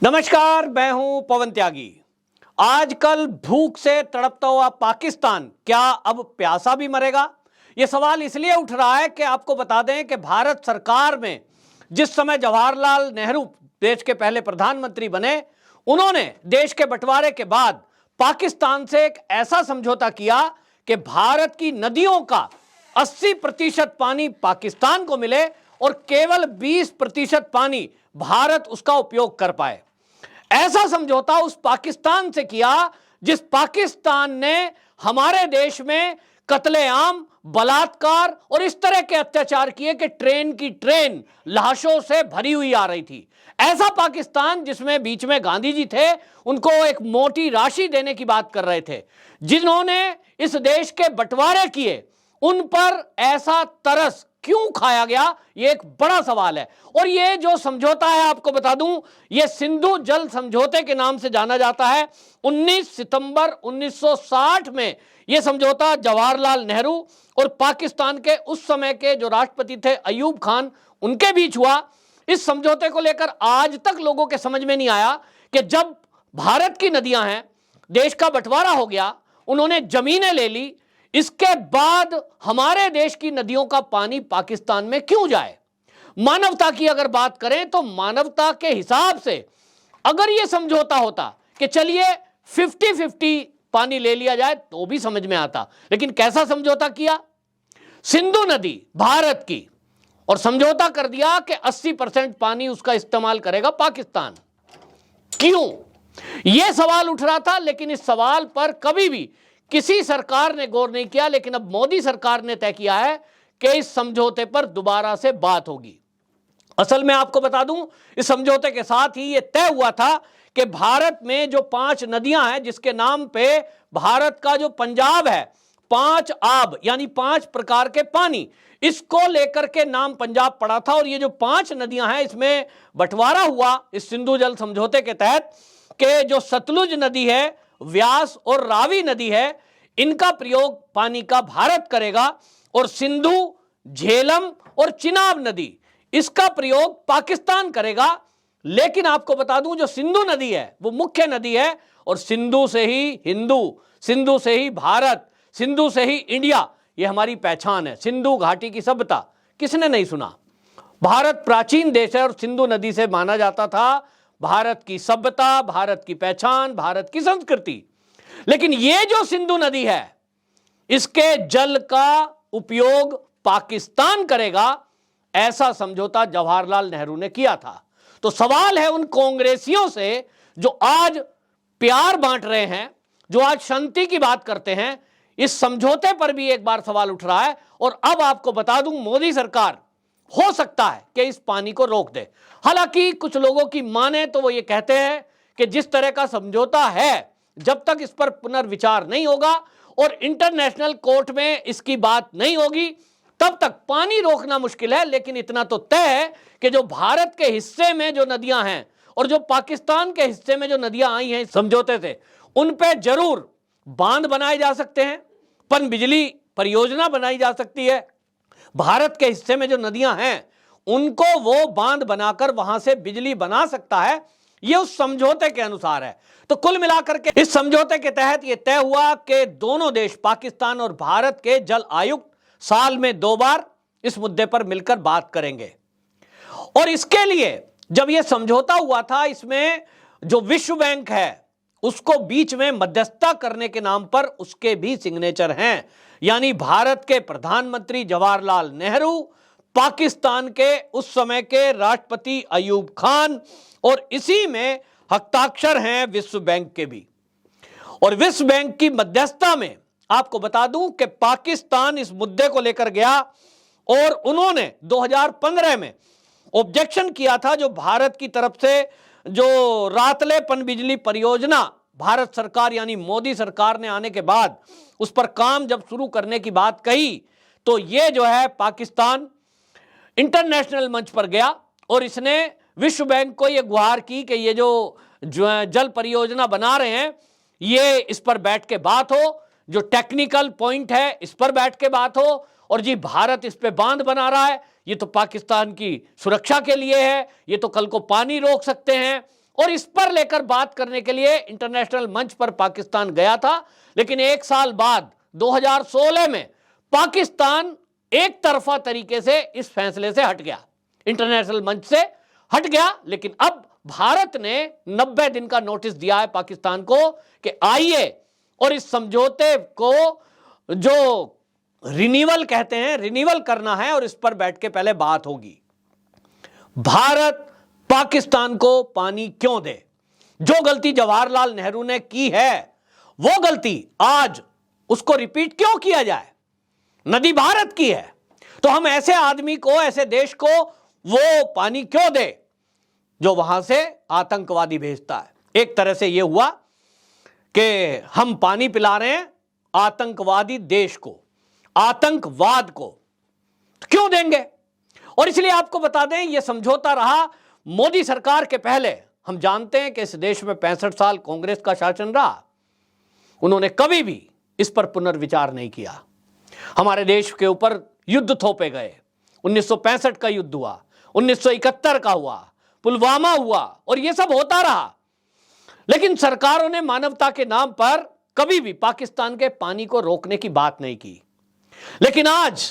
नमस्कार, मैं हूं पवन त्यागी। आजकल भूख से तड़पता हुआ पाकिस्तान क्या अब प्यासा भी मरेगा? यह सवाल इसलिए उठ रहा है कि आपको बता दें कि भारत सरकार में जिस समय जवाहरलाल नेहरू देश के पहले प्रधानमंत्री बने, उन्होंने देश के बंटवारे के बाद पाकिस्तान से एक ऐसा समझौता किया कि भारत की नदियों का 80% पानी पाकिस्तान को मिले और केवल 20% पानी भारत उसका उपयोग कर पाए। ऐसा समझौता उस पाकिस्तान से किया जिस पाकिस्तान ने हमारे देश में कत्लेआम, बलात्कार और इस तरह के अत्याचार किए कि ट्रेन की ट्रेन लाशों से भरी हुई आ रही थी। ऐसा पाकिस्तान जिसमें बीच में गांधी जी थे, उनको एक मोटी राशि देने की बात कर रहे थे। जिन्होंने इस देश के बंटवारे किए, उन पर ऐसा तरस क्यों खाया गया, यह एक बड़ा सवाल है। और यह जो समझौता है, आपको बता दूं, यह सिंधु जल समझौते के नाम से जाना जाता है। 19 सितंबर 1960 में यह समझौता जवाहरलाल नेहरू और पाकिस्तान के उस समय के जो राष्ट्रपति थे अयूब खान, उनके बीच हुआ। इस समझौते को लेकर आज तक लोगों के समझ में नहीं आया कि जब भारत की नदियां हैं, देश का बंटवारा हो गया, उन्होंने जमीनें ले ली, इसके बाद हमारे देश की नदियों का पानी पाकिस्तान में क्यों जाए? मानवता की अगर बात करें तो मानवता के हिसाब से अगर यह समझौता होता कि चलिए 50-50 पानी ले लिया जाए तो भी समझ में आता, लेकिन कैसा समझौता किया? सिंधु नदी भारत की, और समझौता कर दिया कि 80% पानी उसका इस्तेमाल करेगा पाकिस्तान। क्यों? यह सवाल उठ रहा था, लेकिन इस सवाल पर कभी भी किसी सरकार ने गौर नहीं किया। लेकिन अब मोदी सरकार ने तय किया है कि इस समझौते पर दोबारा से बात होगी। असल में आपको बता दूं, इस समझौते के साथ ही यह तय हुआ था कि भारत में जो 5 नदियां हैं, जिसके नाम पे भारत का जो पंजाब है, 5 आब यानी 5 प्रकार के पानी, इसको लेकर के नाम पंजाब पड़ा था। और ये जो 5 नदियां हैं, इसमें बंटवारा हुआ इस सिंधु जल समझौते के तहत कि जो सतलुज नदी है, व्यास और रावी नदी है, इनका प्रयोग पानी का भारत करेगा, और सिंधु, झेलम और चिनाब नदी, इसका प्रयोग पाकिस्तान करेगा। लेकिन आपको बता दूं, जो सिंधु नदी है वो मुख्य नदी है, और सिंधु से ही हिंदू, सिंधु से ही भारत, सिंधु से ही इंडिया, ये हमारी पहचान है। सिंधु घाटी की सभ्यता किसने नहीं सुना? भारत प्राचीन देश है और सिंधु नदी से माना जाता था भारत की सभ्यता, भारत की पहचान, भारत की संस्कृति। लेकिन यह जो सिंधु नदी है, इसके जल का उपयोग पाकिस्तान करेगा, ऐसा समझौता जवाहरलाल नेहरू ने किया था। तो सवाल है उन कांग्रेसियों से जो आज प्यार बांट रहे हैं, जो आज शांति की बात करते हैं, इस समझौते पर भी एक बार सवाल उठ रहा है। और अब आपको बता दूं, मोदी सरकार हो सकता है कि इस पानी को रोक दे। हालांकि कुछ लोगों की माने तो वो ये कहते हैं कि जिस तरह का समझौता है, जब तक इस पर पुनर्विचार नहीं होगा और इंटरनेशनल कोर्ट में इसकी बात नहीं होगी, तब तक पानी रोकना मुश्किल है। लेकिन इतना तो तय है कि जो भारत के हिस्से में जो नदियां हैं और जो पाकिस्तान के हिस्से में जो नदियां आई हैं इस समझौते से, उन पे जरूर बांध बनाए जा सकते हैं, पनबिजली परियोजना बनाई जा सकती है। भारत के हिस्से में जो नदियां हैं, उनको वो बांध बनाकर वहां से बिजली बना सकता है। ये उस समझौते के अनुसार है। तो कुल मिलाकर के इस समझौते के तहत यह तय हुआ कि दोनों देश, पाकिस्तान और भारत के जल आयुक्त, साल में 2 बार इस मुद्दे पर मिलकर बात करेंगे। और इसके लिए जब यह समझौता हुआ था, इसमें जो विश्व बैंक है उसको बीच में मध्यस्थता करने के नाम पर उसके भी सिग्नेचर हैं। यानी भारत के प्रधानमंत्री जवाहरलाल नेहरू, पाकिस्तान के उस समय के राष्ट्रपति अयूब खान, और इसी में हस्ताक्षर हैं विश्व बैंक के भी। और विश्व बैंक की मध्यस्थता में आपको बता दूं कि पाकिस्तान इस मुद्दे को लेकर गया और उन्होंने 2015 में ऑब्जेक्शन किया था। जो भारत की तरफ से जो रातले पनबिजली परियोजना भारत सरकार यानी मोदी सरकार ने आने के बाद उस पर काम जब शुरू करने की बात कही, तो ये जो है पाकिस्तान इंटरनेशनल मंच पर गया और इसने विश्व बैंक को ये गुहार की कि ये जो जल परियोजना बना रहे हैं, ये इस पर बैठ के बात हो, जो टेक्निकल पॉइंट है इस पर बैठ के बात हो, और जी भारत इस पे बांध बना रहा है, ये तो पाकिस्तान की सुरक्षा के लिए है, ये तो कल को पानी रोक सकते हैं, और इस पर लेकर बात करने के लिए इंटरनेशनल मंच पर पाकिस्तान गया था। लेकिन एक साल बाद 2016 में पाकिस्तान एक तरफा तरीके से इस फैसले से हट गया, इंटरनेशनल मंच से हट गया। लेकिन अब भारत ने 90 दिन का नोटिस दिया है पाकिस्तान को कि आइए और इस समझौते को जो रिन्यूअल कहते हैं, रिन्यूअल करना है और इस पर बैठ के पहले बात होगी। भारत पाकिस्तान को पानी क्यों दे? जो गलती जवाहरलाल नेहरू ने की है वो गलती आज उसको रिपीट क्यों किया जाए? नदी भारत की है तो हम ऐसे आदमी को, ऐसे देश को वो पानी क्यों दे जो वहां से आतंकवादी भेजता है? एक तरह से यह हुआ कि हम पानी पिला रहे हैं आतंकवादी देश को, आतंकवाद को, तो क्यों देंगे? और इसलिए आपको बता दें यह समझौता रहा मोदी सरकार के पहले। हम जानते हैं कि इस देश में 65 साल कांग्रेस का शासन रहा, उन्होंने कभी भी इस पर पुनर्विचार नहीं किया। हमारे देश के ऊपर युद्ध थोपे गए, 1965 का युद्ध हुआ, 1971 का हुआ, पुलवामा हुआ और यह सब होता रहा। लेकिन सरकारों ने मानवता के नाम पर कभी भी पाकिस्तान के पानी को रोकने की बात नहीं की। लेकिन आज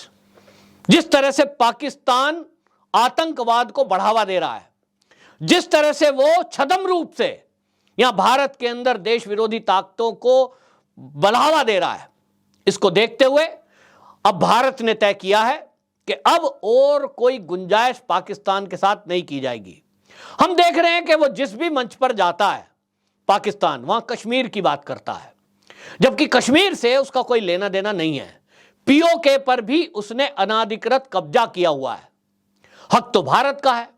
जिस तरह से पाकिस्तान आतंकवाद को बढ़ावा दे रहा है, जिस तरह से वो छद्म रूप से यहां भारत के अंदर देश विरोधी ताकतों को बढ़ावा दे रहा है, इसको देखते हुए अब भारत ने तय किया है कि अब और कोई गुंजाइश पाकिस्तान के साथ नहीं की जाएगी। हम देख रहे हैं कि वो जिस भी मंच पर जाता है पाकिस्तान, वहां कश्मीर की बात करता है, जबकि कश्मीर से उसका कोई लेना देना नहीं है। पीओके पर भी उसने अनाधिकृत कब्जा किया हुआ है। हक तो भारत का है,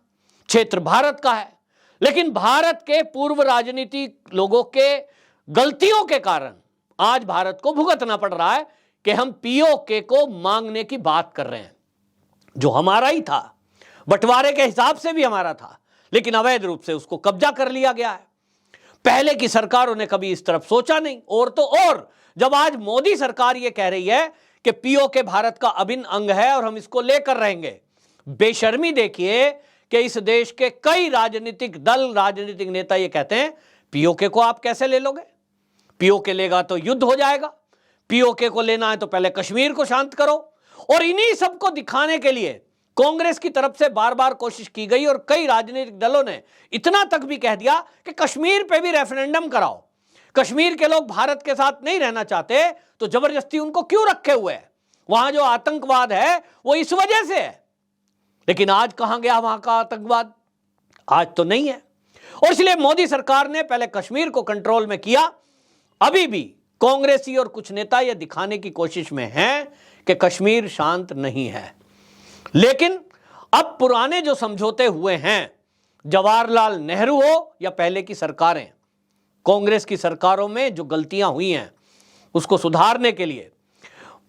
क्षेत्र भारत का है, लेकिन भारत के पूर्व राजनीतिक लोगों के गलतियों के कारण आज भारत को भुगतना पड़ रहा है कि हम पीओके को मांगने की बात कर रहे हैं, जो हमारा ही था, बंटवारे के हिसाब से भी हमारा था, लेकिन अवैध रूप से उसको कब्जा कर लिया गया है। पहले की सरकारों ने कभी इस तरफ सोचा नहीं। और तो और जब आज मोदी सरकार यह कह रही है कि पीओके भारत का अभिन्न अंग है और हम इसको लेकर रहेंगे, बेशर्मी देखिए कि इस देश के कई राजनीतिक दल, राजनीतिक नेता ये कहते हैं पीओके को आप कैसे ले लोगे? पीओके लेगा तो युद्ध हो जाएगा, पीओके को लेना है तो पहले कश्मीर को शांत करो। और इन्हीं सबको दिखाने के लिए कांग्रेस की तरफ से बार बार कोशिश की गई और कई राजनीतिक दलों ने इतना तक भी कह दिया कि कश्मीर पे भी रेफरेंडम कराओ। कश्मीर के लोग भारत के साथ नहीं रहना चाहते तो जबरदस्ती उनको क्यों रखे हुए है? वहां जो आतंकवाद है वो इस वजह से है। लेकिन आज कहां गया वहां का आतंकवाद? आज तो नहीं है। और इसलिए मोदी सरकार ने पहले कश्मीर को कंट्रोल में किया। अभी भी कांग्रेसी और कुछ नेता यह दिखाने की कोशिश में हैं कि कश्मीर शांत नहीं है। लेकिन अब पुराने जो समझौते हुए हैं, जवाहरलाल नेहरू हो या पहले की सरकारें, कांग्रेस की सरकारों में जो गलतियां हुई हैं उसको सुधारने के लिए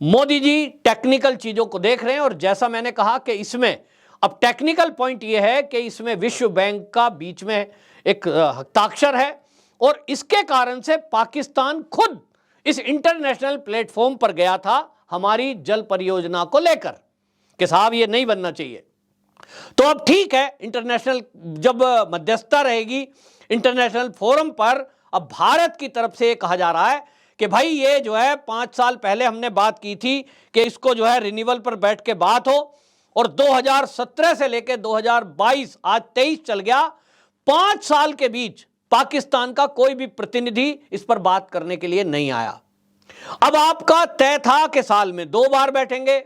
मोदी जी टेक्निकल चीजों को देख रहे हैं। और जैसा मैंने कहा कि इसमें अब टेक्निकल पॉइंट यह है कि इसमें विश्व बैंक का बीच में एक हस्ताक्षर है और इसके कारण से पाकिस्तान खुद इस इंटरनेशनल प्लेटफॉर्म पर गया था हमारी जल परियोजना को लेकर कि साहब ये नहीं बनना चाहिए। तो अब ठीक है, इंटरनेशनल जब मध्यस्थता रहेगी इंटरनेशनल फोरम पर, अब भारत की तरफ से कहा जा रहा है कि भाई ये जो है 5 साल पहले हमने बात की थी कि इसको जो है रिन्यूअल पर बैठ के बात हो, और 2017 से लेकर 2022 आज 23 चल गया, 5 साल के बीच पाकिस्तान का कोई भी प्रतिनिधि इस पर बात करने के लिए नहीं आया। अब आपका तय था कि साल में 2 बार बैठेंगे,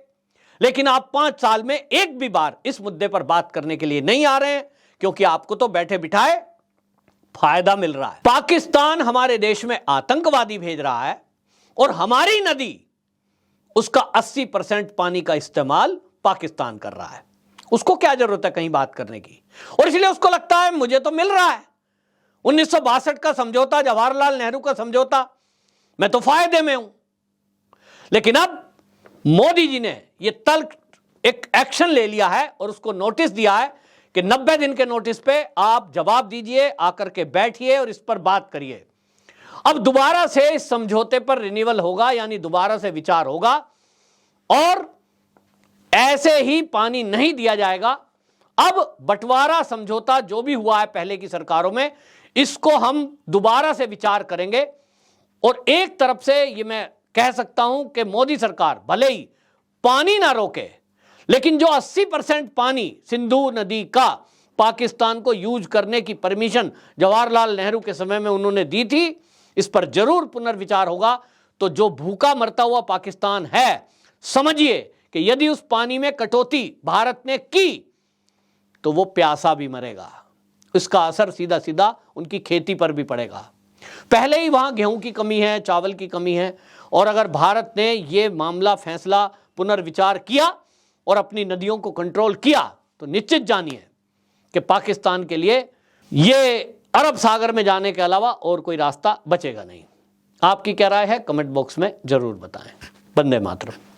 लेकिन आप 5 साल में एक भी बार इस मुद्दे पर बात करने के लिए नहीं आ रहे हैं, क्योंकि आपको तो बैठे बिठाए फायदा मिल रहा है। पाकिस्तान हमारे देश में आतंकवादी भेज रहा है और हमारी नदी, उसका 80% पानी का इस्तेमाल पाकिस्तान कर रहा है। उसको क्या जरूरत है कहीं बात करने की? और इसलिए उसको लगता है मुझे तो मिल रहा है, 1962 का समझौता, जवाहरलाल नेहरू का समझौता, मैं तो फायदे में हूं। लेकिन अब मोदी जी ने यह एक एक्शन ले लिया है और उसको नोटिस दिया है कि 90 दिन के नोटिस पे आप जवाब दीजिए, आकर के बैठिए और इस पर बात करिए। अब दोबारा से इस समझौते पर रिन्यूअल होगा, यानी दोबारा से विचार होगा और ऐसे ही पानी नहीं दिया जाएगा। अब बंटवारा समझौता जो भी हुआ है पहले की सरकारों में, इसको हम दोबारा से विचार करेंगे। और एक तरफ से ये मैं कह सकता हूं कि मोदी सरकार भले ही पानी ना रोके, लेकिन जो 80% पानी सिंधु नदी का पाकिस्तान को यूज करने की परमिशन जवाहरलाल नेहरू के समय में उन्होंने दी थी, इस पर जरूर पुनर्विचार होगा। तो जो भूखा मरता हुआ पाकिस्तान है, समझिए कि यदि उस पानी में कटौती भारत ने की तो वो प्यासा भी मरेगा। इसका असर सीधा सीधा उनकी खेती पर भी पड़ेगा। पहले ही वहां गेहूं की कमी है, चावल की कमी है, और अगर भारत ने ये मामला फैसला पुनर्विचार किया और अपनी नदियों को कंट्रोल किया तो निश्चित जानिए कि पाकिस्तान के लिए ये अरब सागर में जाने के अलावा और कोई रास्ता बचेगा नहीं। आपकी क्या राय है, कमेंट बॉक्स में जरूर बताएं। वंदे मातरम।